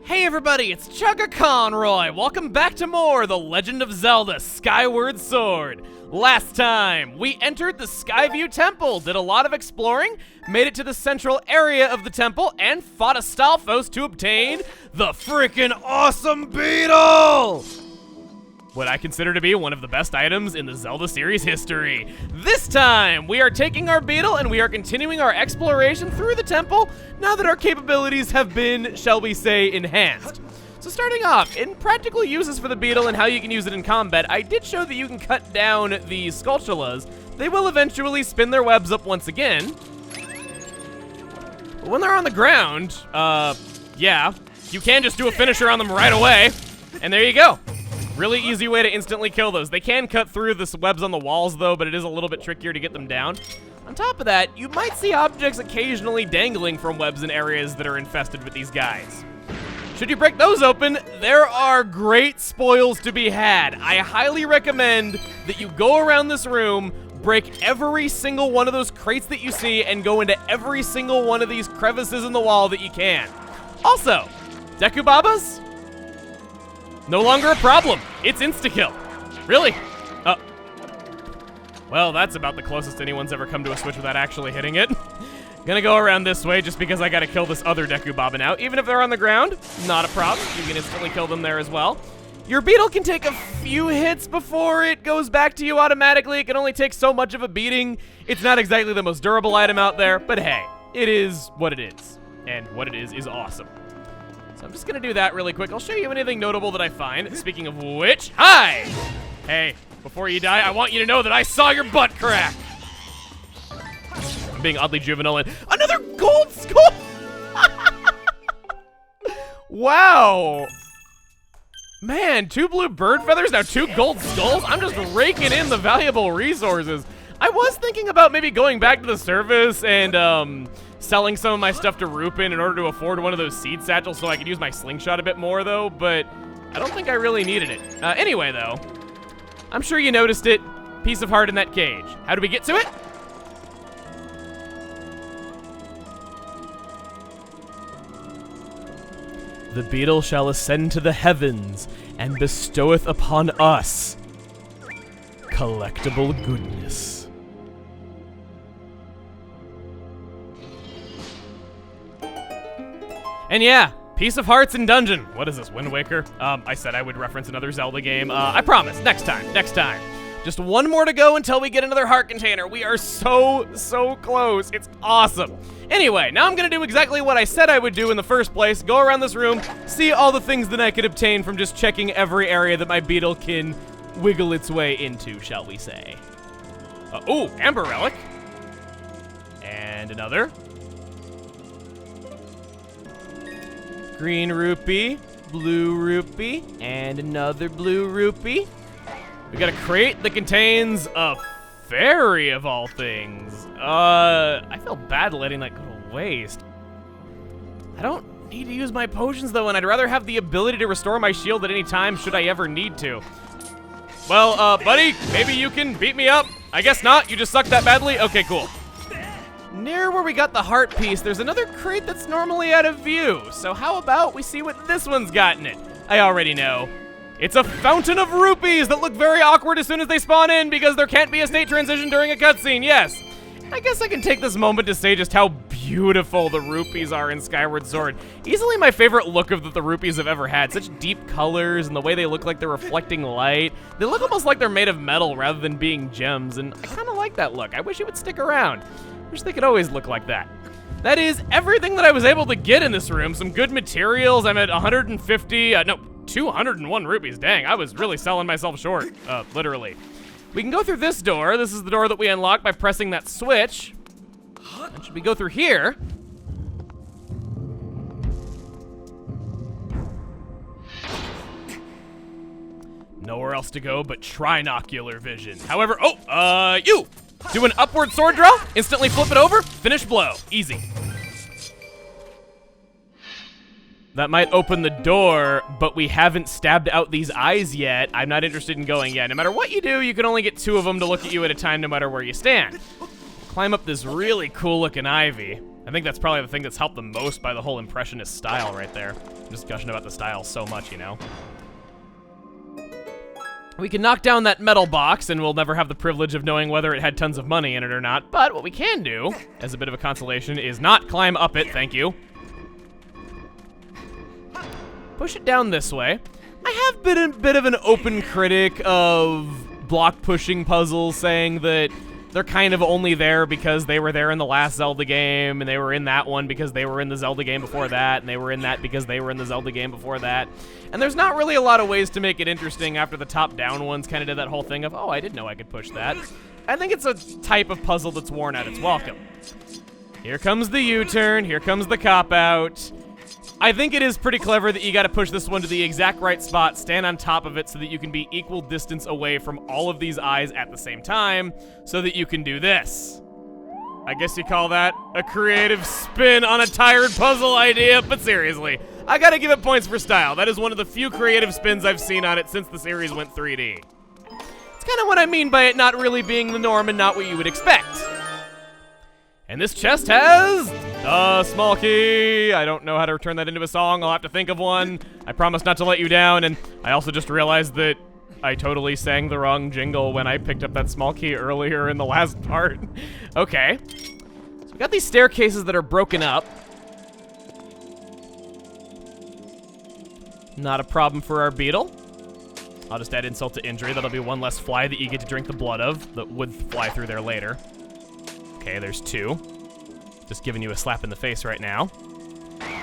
Hey everybody, it's Chugga Conroy. Welcome back to more The Legend of Zelda Skyward Sword. Last time, we entered the Skyview Temple, did a lot of exploring, made it to the central area of the temple, and fought a Stalfos to obtain the frickin' awesome beetle! What I consider to be one of the best items in the Zelda series history. This time, we are taking our beetle and we are continuing our exploration through the temple now that our capabilities have been, shall we say, enhanced. So starting off, in practical uses for the beetle and how you can use it in combat, I did show that you can cut down the Skulltulas. They will eventually spin their webs up once again. But when they're on the ground, yeah, you can just do a finisher on them right away. And there you go. Really easy way to instantly kill those. They can cut through the webs on the walls though, but it is a little bit trickier to get them down. On top of that, you might see objects occasionally dangling from webs in areas that are infested with these guys. Should you break those open, there are great spoils to be had. I highly recommend that you go around this room, break every single one of those crates that you see, and go into every single one of these crevices in the wall that you can. Also, Deku Babas? No longer a problem. It's insta-kill. Really? Well, that's about the closest anyone's ever come to a switch without actually hitting it. Gonna go around this way just because I gotta kill this other Deku Baba now. Even if they're on the ground, not a problem. You can instantly kill them there as well. Your beetle can take a few hits before it goes back to you automatically. It can only take so much of a beating. It's not exactly the most durable item out there, but hey, it is what it is. And what it is awesome. So I'm just gonna do that really quick. I'll show you anything notable that I find. Speaking of which, hi! Hey, before you die, I want you to know that I saw your butt crack. I'm being oddly juvenile and another gold skull! Wow! Man, 2 blue bird feathers, now 2 gold skulls? I'm just raking in the valuable resources. I was thinking about maybe going back to the surface and, selling some of my stuff to Rupin in order to afford one of those seed satchels so I could use my slingshot a bit more, though, but I don't think I really needed it. Anyway, though, I'm sure you noticed it. Piece of heart in that cage. How do we get to it? The beetle shall ascend to the heavens and bestoweth upon us collectible goodness. And yeah, Piece of Hearts in Dungeon. What is this, Wind Waker? I said I would reference another Zelda game. I promise, next time. Just one more to go until we get another heart container. We are so close. It's awesome. Anyway, now I'm gonna do exactly what I said I would do in the first place. Go around this room, see all the things that I could obtain from just checking every area that my beetle can wiggle its way into, shall we say. Ooh, Amber Relic. And another. Green rupee, blue rupee, and another blue rupee. We got a crate that contains a fairy of all things. I feel bad letting that go to waste. I don't need to use my potions though, and I'd rather have the ability to restore my shield at any time should I ever need to. Well, buddy, maybe you can beat me up. I guess not, you just suck that badly? Okay, cool. Near where we got the heart piece, there's another crate that's normally out of view. So how about we see what this one's got in it? I already know. It's a fountain of rupees that look very awkward as soon as they spawn in because there can't be a state transition during a cutscene, yes. I guess I can take this moment to say just how beautiful the rupees are in Skyward Sword. Easily my favorite look of that the rupees have ever had. Such deep colors and the way they look like they're reflecting light. They look almost like they're made of metal rather than being gems, and I kind of like that look. I wish it would stick around. Wish they could always look like that. That is everything that I was able to get in this room. Some good materials. I'm at 201 rupees. Dang, I was really selling myself short, literally. We can go through this door. This is the door that we unlock by pressing that switch. And should we go through here? Nowhere else to go but trinocular vision. However, you! Do an upward sword draw, instantly flip it over, finish blow. Easy. That might open the door, but we haven't stabbed out these eyes yet. I'm not interested in going yet. No matter what you do, you can only get 2 of them to look at you at a time no matter where you stand. Climb up this really cool looking ivy. I think that's probably the thing that's helped the most by the whole impressionist style right there. just gushing about the style so much, you know? We can knock down that metal box, and we'll never have the privilege of knowing whether it had tons of money in it or not. But what we can do, as a bit of a consolation, is not climb up it, thank you. Push it down this way. I have been a bit of an open critic of block pushing puzzles, saying that they're kind of only there because they were there in the last Zelda game, and they were in that one because they were in the Zelda game before that, and they were in that because they were in the Zelda game before that. And there's not really a lot of ways to make it interesting after the top-down ones kind of did that whole thing of, oh, I didn't know I could push that. I think it's a type of puzzle that's worn out its welcome. Here comes the U-turn, here comes the cop-out. I think it is pretty clever that you gotta push this one to the exact right spot, stand on top of it so that you can be equal distance away from all of these eyes at the same time, so that you can do this. I guess you call that a creative spin on a tired puzzle idea, but seriously, I gotta give it points for style. That is one of the few creative spins I've seen on it since the series went 3D. It's kind of what I mean by it not really being the norm and not what you would expect. And this chest has a small key. I don't know how to turn that into a song. I'll have to think of one. I promise not to let you down. And I also just realized that I totally sang the wrong jingle when I picked up that small key earlier in the last part. Okay. So we got these staircases that are broken up. Not a problem for our beetle. I'll just add insult to injury. That'll be one less fly that you get to drink the blood of that would fly through there later. Okay, there's two. Just giving you a slap in the face right now.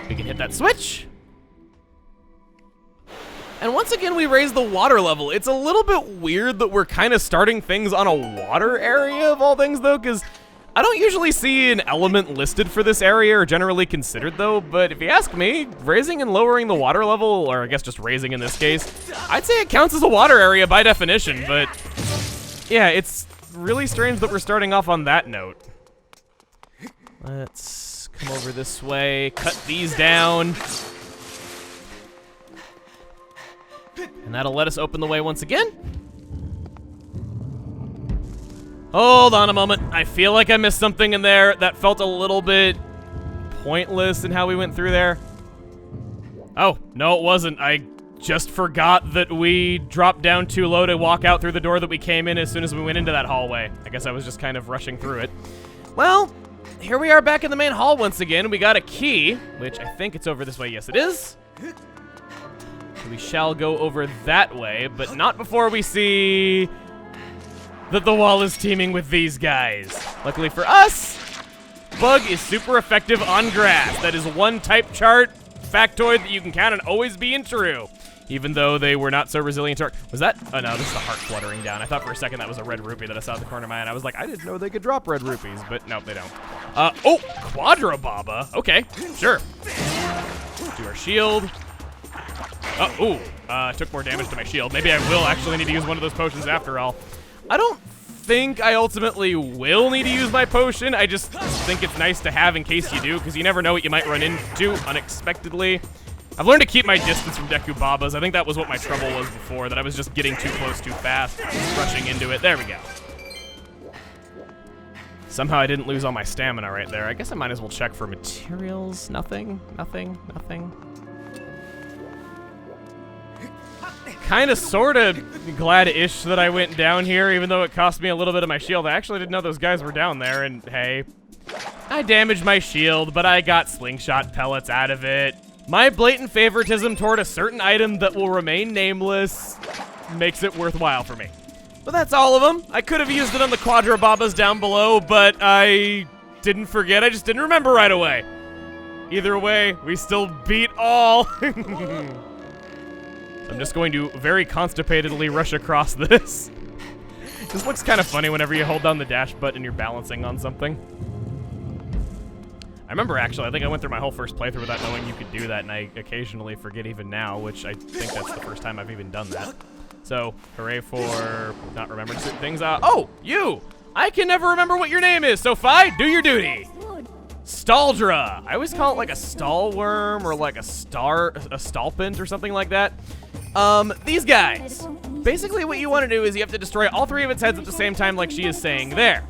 We can hit that switch. And once again, we raise the water level. It's a little bit weird that we're kind of starting things on a water area of all things, though, because I don't usually see an element listed for this area or generally considered, though. But if you ask me, raising and lowering the water level, or I guess just raising in this case, I'd say it counts as a water area by definition. But yeah, it's really strange that we're starting off on that note. Let's come over this way, cut these down. And that'll let us open the way once again. Hold on a moment. I feel like I missed something in there that felt a little bit pointless in how we went through there. Oh, no, it wasn't. I just forgot that we dropped down too low to walk out through the door that we came in as soon as we went into that hallway. I guess I was just kind of rushing through it. Well, here we are back in the main hall once again. We got a key, which I think it's over this way. Yes, it is. So we shall go over that way, but not before we see that the wall is teeming with these guys. Luckily for us, Bug is super effective on grass. That is one type chart factoid that you can count on always being true, even though they were not so resilient to. Was that? Oh no, this is the heart fluttering down. I thought for a second that was a red rupee that I saw at the corner of my eye. I was like, I didn't know they could drop red rupees, but nope, they don't. Oh, Quadra Baba. Okay, sure. Do our shield. Took more damage to my shield. Maybe I will actually need to use one of those potions after all. I don't think I ultimately will need to use my potion. I just think it's nice to have in case you do, because you never know what you might run into unexpectedly. I've learned to keep my distance from Deku Babas. I think that was what my trouble was before, that I was just getting too close too fast, rushing into it. There we go. Somehow I didn't lose all my stamina right there. I guess I might as well check for materials. Nothing, nothing, nothing. Kind of, sort of glad-ish that I went down here, even though it cost me a little bit of my shield. I actually didn't know those guys were down there, and hey, I damaged my shield, but I got slingshot pellets out of it. My blatant favoritism toward a certain item that will remain nameless makes it worthwhile for me. But that's all of them. I could have used it on the Quadra Babas down below, but I didn't forget. I just didn't remember right away. Either way, we still beat all. I'm just going to very constipatedly rush across this. This looks kind of funny whenever you hold down the dash button and you're balancing on something. I remember, actually, I think I went through my whole first playthrough without knowing you could do that, and I occasionally forget even now, which I think that's the first time I've even done that. So, hooray for not remembering certain things. Oh, you! I can never remember what your name is, so Fi, do your duty! Staldra! I always call it like a stallworm or like a stalpent or something like that. These guys. Basically what you want to do is you have to destroy all three of its heads at the same time, like she is saying there.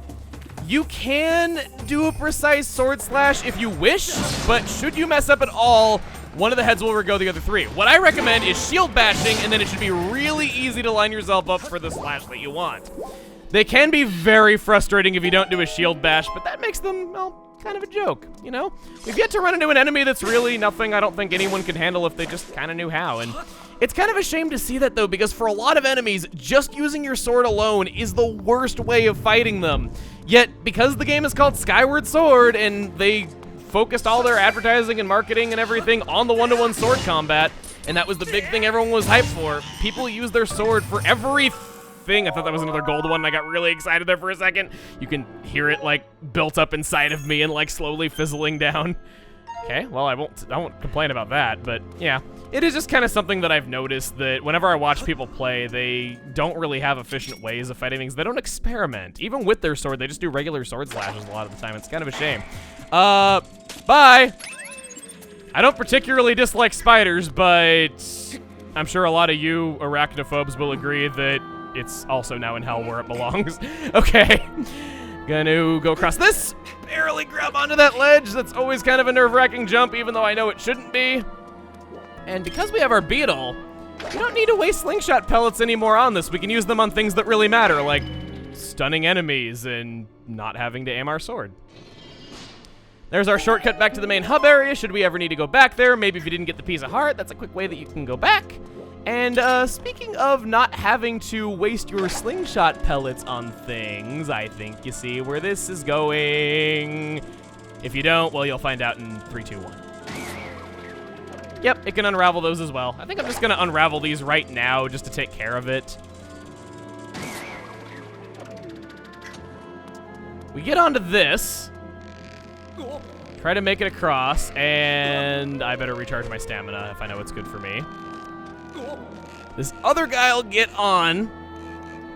You can do a precise sword slash if you wish, but should you mess up at all, one of the heads will forgo the other 3. What I recommend is shield bashing, and then it should be really easy to line yourself up for the slash that you want. They can be very frustrating if you don't do a shield bash, but that makes them, well, kind of a joke, you know? We've yet to run into an enemy that's really nothing I don't think anyone can handle if they just kind of knew how, and it's kind of a shame to see that, though, because for a lot of enemies, just using your sword alone is the worst way of fighting them. Yet, because the game is called Skyward Sword, and they focused all their advertising and marketing and everything on the one-to-one sword combat, and that was the big thing everyone was hyped for, people use their sword for everything. I thought that was another gold one, and I got really excited there for a second. You can hear it, like, built up inside of me and, like, slowly fizzling down. Okay, well, I won't complain about that, but yeah. It is just kind of something that I've noticed that whenever I watch people play, they don't really have efficient ways of fighting things. They don't experiment. Even with their sword, they just do regular sword slashes a lot of the time. It's kind of a shame. Bye! I don't particularly dislike spiders, but I'm sure a lot of you arachnophobes will agree that it's also now in hell where it belongs. Okay. Gonna go across this. Barely grab onto that ledge. That's always kind of a nerve-wracking jump, even though I know it shouldn't be. And because we have our beetle, we don't need to waste slingshot pellets anymore on this. We can use them on things that really matter, like stunning enemies and not having to aim our sword. There's our shortcut back to the main hub area, should we ever need to go back there. Maybe if you didn't get the piece of heart, that's a quick way that you can go back. And speaking of not having to waste your slingshot pellets on things, I think you see where this is going. If you don't, well, you'll find out in 3, 2, 1. Yep, it can unravel those as well. I think I'm just gonna unravel these right now just to take care of it. We get onto this. Try to make it across, and I better recharge my stamina if I know what's good for me. This other guy will get on.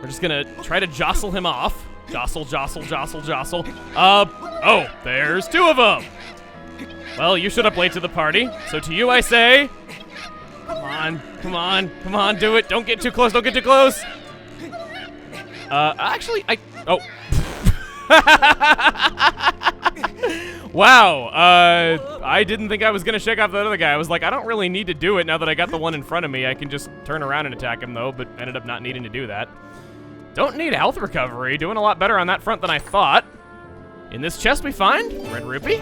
We're just gonna try to jostle him off. Jostle, jostle, jostle, jostle. Oh, there's 2 of them. Well, you showed up late to the party, so to you I say, come on, come on, come on, do it. Don't get too close, don't get too close. Actually, oh. Wow, I didn't think I was gonna shake off that other guy. I was like, I don't really need to do it now that I got the one in front of me. I can just turn around and attack him though, but ended up not needing to do that. Don't need health recovery. Doing a lot better on that front than I thought. In this chest we find red rupee.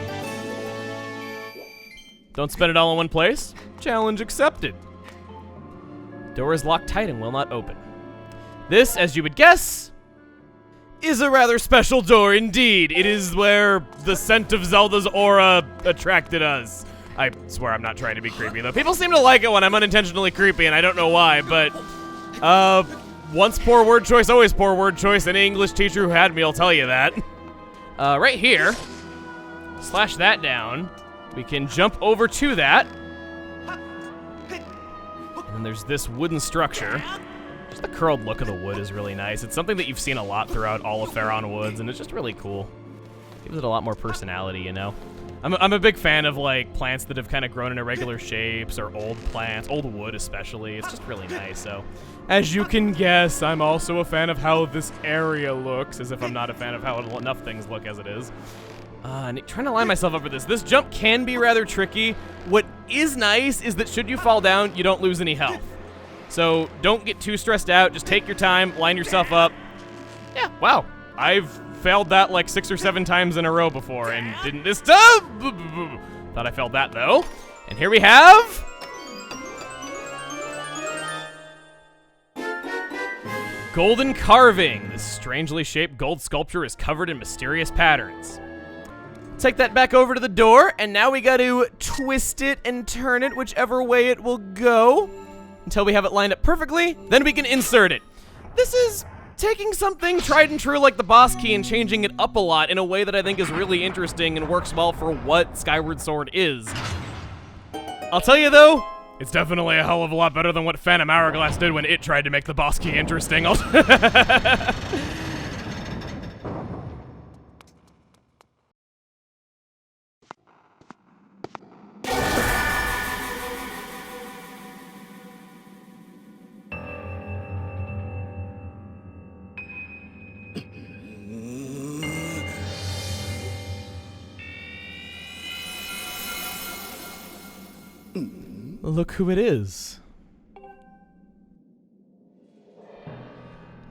Don't spend it all in one place. Challenge accepted. Door is locked tight and will not open. This, as you would guess, is a rather special door indeed. It is where the scent of Zelda's aura attracted us. I swear I'm not trying to be creepy, though. People seem to like it when I'm unintentionally creepy, and I don't know why, but once poor word choice, always poor word choice. Any English teacher who had me will tell you that. Right here, slash that down. We can jump over to that. And then there's this wooden structure. Just the curled look of the wood is really nice. It's something that you've seen a lot throughout all of Faron Woods, and it's just really cool. Gives it a lot more personality, you know? I'm a big fan of, like, plants that have kind of grown in irregular shapes, or old plants, old wood especially. It's just really nice, so. As you can guess, I'm also a fan of how this area looks, as if I'm not a fan of how enough things look as it is. And trying to line myself up for this. This jump can be rather tricky. What is nice is that should you fall down, you don't lose any health. So don't get too stressed out. Just take your time, line yourself up. Yeah, wow. I've failed that like 6 or 7 times in a row before and didn't this time. Thought I failed that though. And here we have golden carving. This strangely shaped gold sculpture is covered in mysterious patterns. Take that back over to the door, and now we gotta twist it and turn it whichever way it will go until we have it lined up perfectly. Then we can insert it. This is taking something tried and true like the boss key and changing it up a lot in a way that I think is really interesting and works well for what Skyward Sword is. I'll tell you though, it's definitely a hell of a lot better than what Phantom Hourglass did when it tried to make the boss key interesting. Look who it is.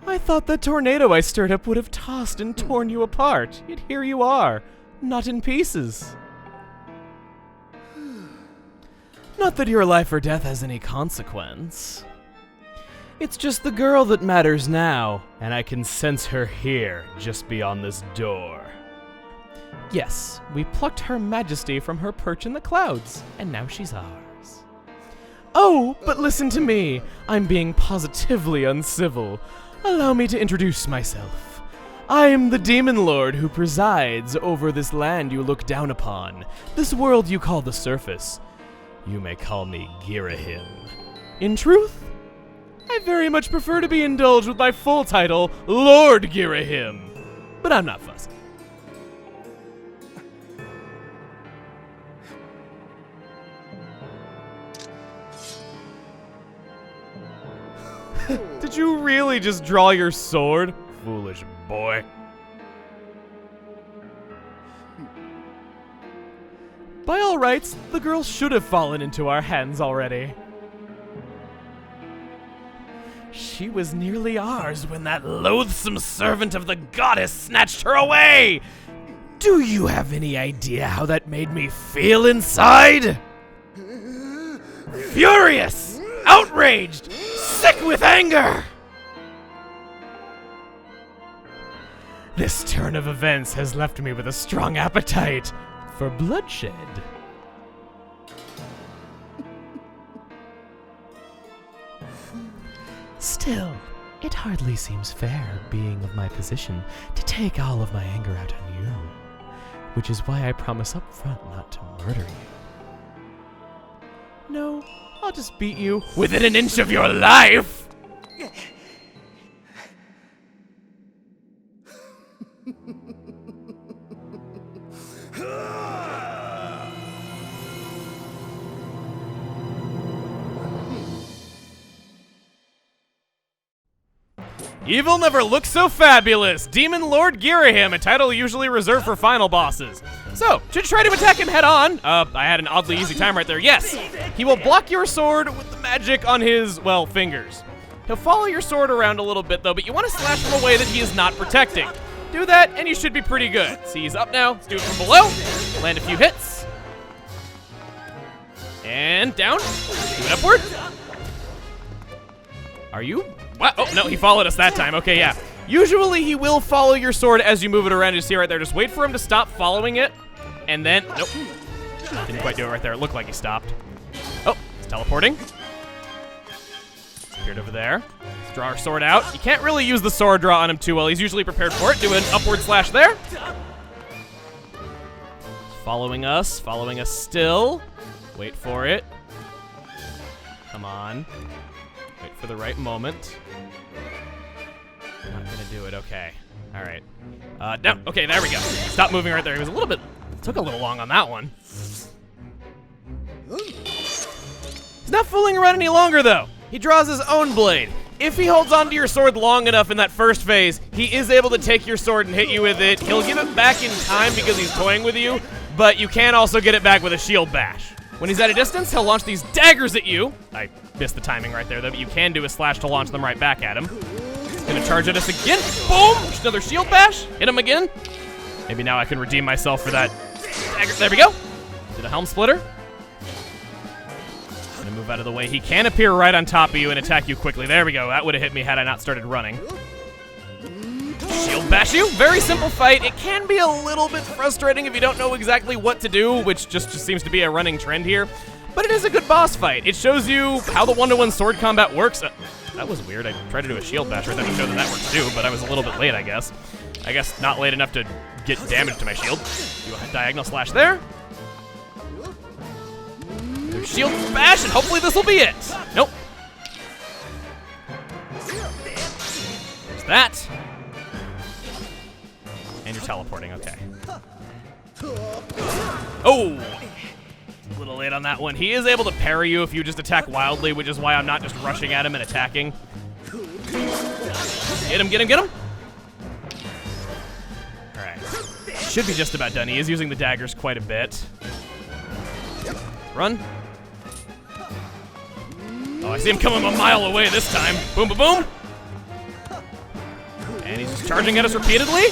I thought the tornado I stirred up would have tossed and torn you apart, yet here you are, not in pieces. Not that your life or death has any consequence. It's just the girl that matters now, and I can sense her here, just beyond this door. Yes, we plucked Her Majesty from her perch in the clouds, and now she's ours. Oh, but listen to me. I'm being positively uncivil. Allow me to introduce myself. I'm the Demon Lord who presides over this land you look down upon, this world you call the surface. You may call me Ghirahim. In truth, I very much prefer to be indulged with my full title, Lord Ghirahim. But I'm not fussy. Did you really just draw your sword? Foolish boy. By all rights, the girl should have fallen into our hands already. She was nearly ours when that loathsome servant of the goddess snatched her away! Do you have any idea how that made me feel inside? Furious! Outraged! Sick with anger! This turn of events has left me with a strong appetite for bloodshed. Still, it hardly seems fair, being of my position, to take all of my anger out on you, which is why I promise up front not to murder you. No, I'll just beat you within an inch of your life! Evil never looked so fabulous! Demon Lord Ghirahim, a title usually reserved for final bosses. So, should you try to attack him head on? I had an oddly easy time right there. Yes! He will block your sword with the magic on his, well, fingers. He'll follow your sword around a little bit though, but you want to slash from a way that he is not protecting. Do that, and you should be pretty good. See, he's up now. Let's do it from below. Land a few hits. And down. Do it upward. Are you? What? Oh, no, he followed us that time. Okay, yeah. Usually he will follow your sword as you move it around. You see right there. Just wait for him to stop following it. And then, nope. Didn't quite do it right there. It looked like he stopped. Oh, he's teleporting. Appeared over there. Let's draw our sword out. You can't really use the sword draw on him too well. He's usually prepared for it. Do an upward slash there. Following us still. Wait for it. Come on. Wait for the right moment. Not gonna do it, okay. All right. Down, okay, there we go. Stop moving right there. He was a little bit, took a little long on that one. He's not fooling around any longer though. He draws his own blade. If he holds onto your sword long enough in that first phase, he is able to take your sword and hit you with it. He'll give it back in time because he's toying with you, but you can also get it back with a shield bash. When he's at a distance, he'll launch these daggers at you. I missed the timing right there though, but you can do a slash to launch them right back at him. He's gonna charge at us again. Boom! Just another shield bash. Hit him again. Maybe now I can redeem myself for that dagger. There we go. Do the helm splitter. Gonna move out of the way. He can appear right on top of you and attack you quickly. There we go. That would have hit me had I not started running. Shield bash you. Very simple fight. It can be a little bit frustrating if you don't know exactly what to do, which just seems to be a running trend here. But it is a good boss fight. It shows you how the one-to-one sword combat works. That was weird. I tried to do a shield bash right there to show that that works too, but I was a little bit late, I guess. I guess not late enough to get damage to my shield. Do a diagonal slash there. Do a shield bash, and hopefully this will be it. Nope. There's that. And you're teleporting, okay. Oh! A little late on that one. He is able to parry you if you just attack wildly, which is why I'm not just rushing at him and attacking. Get him, get him, get him! Alright. Should be just about done. He is using the daggers quite a bit. Run. Oh, I see him coming a mile away this time. Boom, boom, boom. And he's just charging at us repeatedly.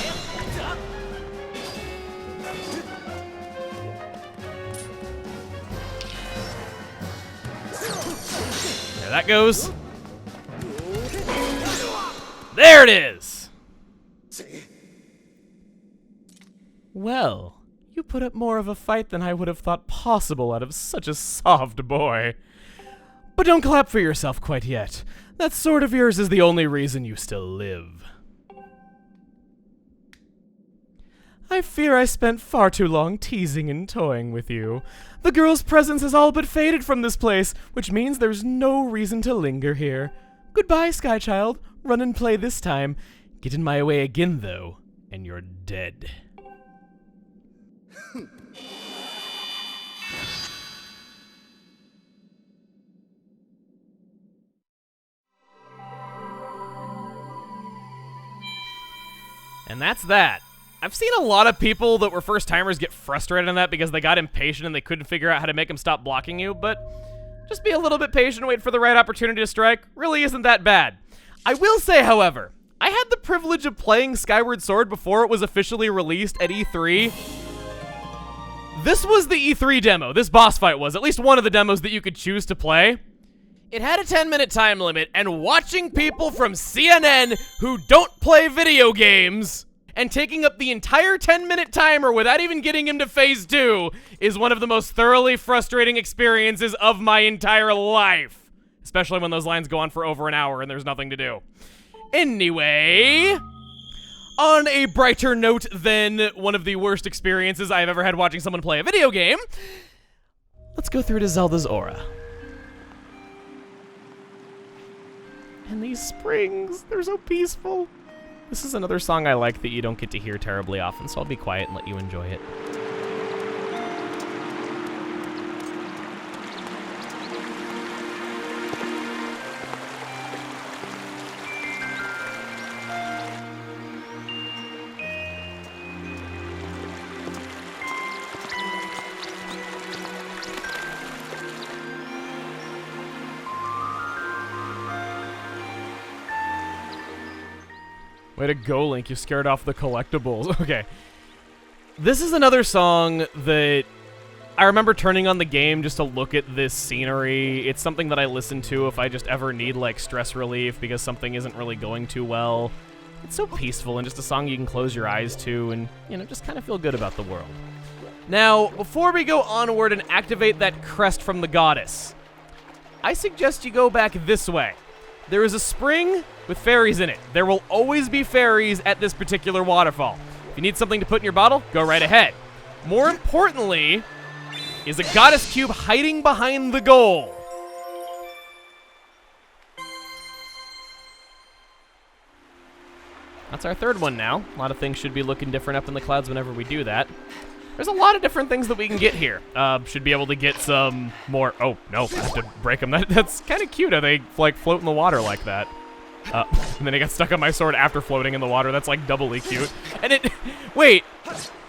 There that goes. There it is. Well, you put up more of a fight than I would have thought possible out of such a soft boy. But don't clap for yourself quite yet. That sword of yours is the only reason you still live. I fear I spent far too long teasing and toying with you. The girl's presence has all but faded from this place, which means there's no reason to linger here. Goodbye, Sky Child. Run and play this time. Get in my way again, though, and you're dead. And that's that. I've seen a lot of people that were first-timers get frustrated on that because they got impatient and they couldn't figure out how to make them stop blocking you, but just be a little bit patient and wait for the right opportunity to strike. Really isn't that bad. I will say, however, I had the privilege of playing Skyward Sword before it was officially released at E3. This was the E3 demo. This boss fight was, at least one of the demos that you could choose to play. It had a 10-minute time limit, and watching people from CNN who don't play video games and taking up the entire 10-minute timer without even getting him to phase 2 is one of the most thoroughly frustrating experiences of my entire life. Especially when those lines go on for over an hour and there's nothing to do. Anyway, on a brighter note than one of the worst experiences I've ever had watching someone play a video game, let's go through to Zelda's Aura. And these springs, they're so peaceful. This is another song I like that you don't get to hear terribly often, so I'll be quiet and let you enjoy it. Way to go, Link. You scared off the collectibles. Okay. This is another song that I remember turning on the game just to look at this scenery. It's something that I listen to if I just ever need, like, stress relief because something isn't really going too well. It's so peaceful and just a song you can close your eyes to and, you know, just kind of feel good about the world. Now, before we go onward and activate that crest from the goddess, I suggest you go back this way. There is a spring with fairies in it. There will always be fairies at this particular waterfall. If you need something to put in your bottle, go right ahead. More importantly, is a goddess cube hiding behind the goal. That's our third one now. A lot of things should be looking different up in the clouds whenever we do that. There's a lot of different things that we can get here. Should be able to get some more... Oh, no, I have to break them. That's kind of cute how they, like, float in the water like that. And then it got stuck on my sword after floating in the water. That's, like, doubly cute. And it... Wait.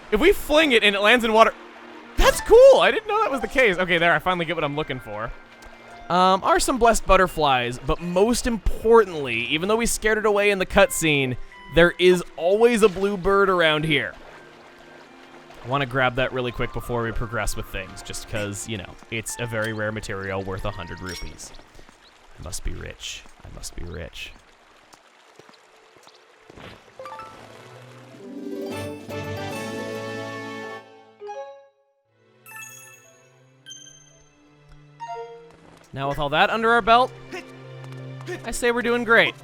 If we fling it and it lands in water... That's cool! I didn't know that was the case. Okay, there, I finally get what I'm looking for. Are some blessed butterflies, but most importantly, even though we scared it away in the cutscene, there is always a blue bird around here. I want to grab that really quick before we progress with things, just because, you know, it's a very rare material worth 100 rupees. I must be rich. I must be rich. Now with all that under our belt, I say we're doing great.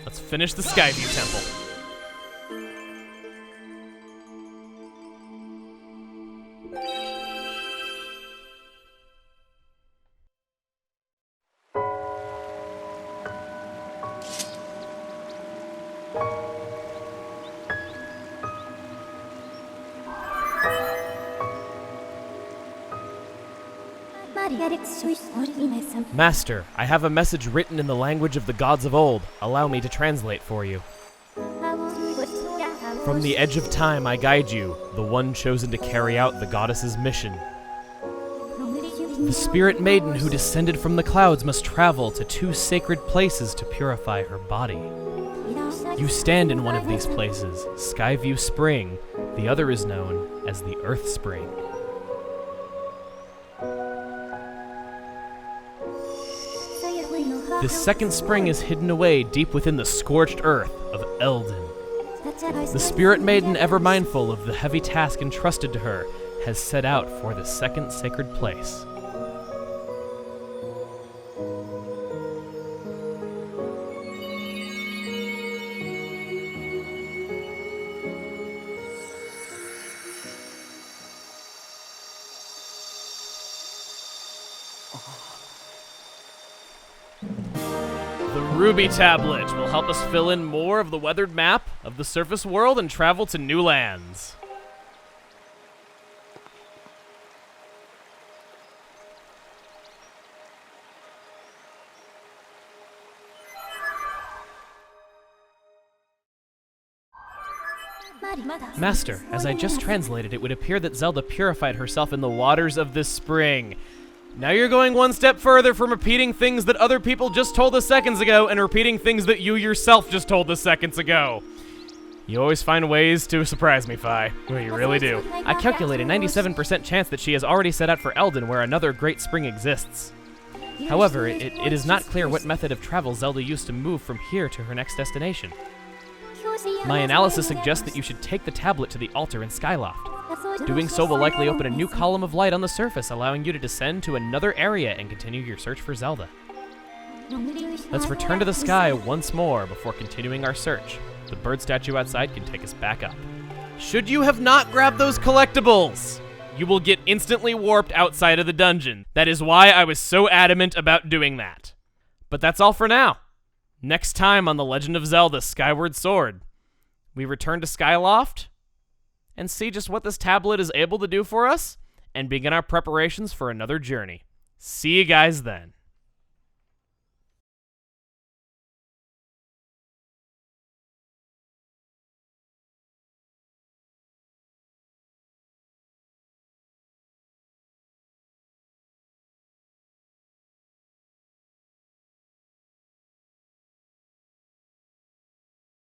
Let's finish the Skyview Temple. Master, I have a message written in the language of the gods of old. Allow me to translate for you. From the edge of time I guide you, the one chosen to carry out the goddess's mission. The spirit maiden who descended from the clouds must travel to 2 sacred places to purify her body. You stand in one of these places, Skyview Spring. The other is known as the Earth Spring. This second spring is hidden away deep within the scorched earth of Eldin. The spirit maiden, ever mindful of the heavy task entrusted to her, has set out for the second sacred place. The Ruby Tablet will help us fill in more of the weathered map of the surface world and travel to new lands. Master, as I just translated, it would appear that Zelda purified herself in the waters of this spring. Now you're going one step further from repeating things that other people just told us seconds ago and repeating things that you yourself just told us seconds ago. You always find ways to surprise me, Fi. Well, you really do. I calculate a 97% chance that she has already set out for Eldin, where another great spring exists. However, it is not clear what method of travel Zelda used to move from here to her next destination. My analysis suggests that you should take the tablet to the altar in Skyloft. Doing so will likely open a new column of light on the surface, allowing you to descend to another area and continue your search for Zelda. Let's return to the sky once more before continuing our search. The bird statue outside can take us back up. Should you have not grabbed those collectibles, you will get instantly warped outside of the dungeon. That is why I was so adamant about doing that. But that's all for now. Next time on The Legend of Zelda Skyward Sword, we return to Skyloft and see just what this tablet is able to do for us and begin our preparations for another journey. See you guys then.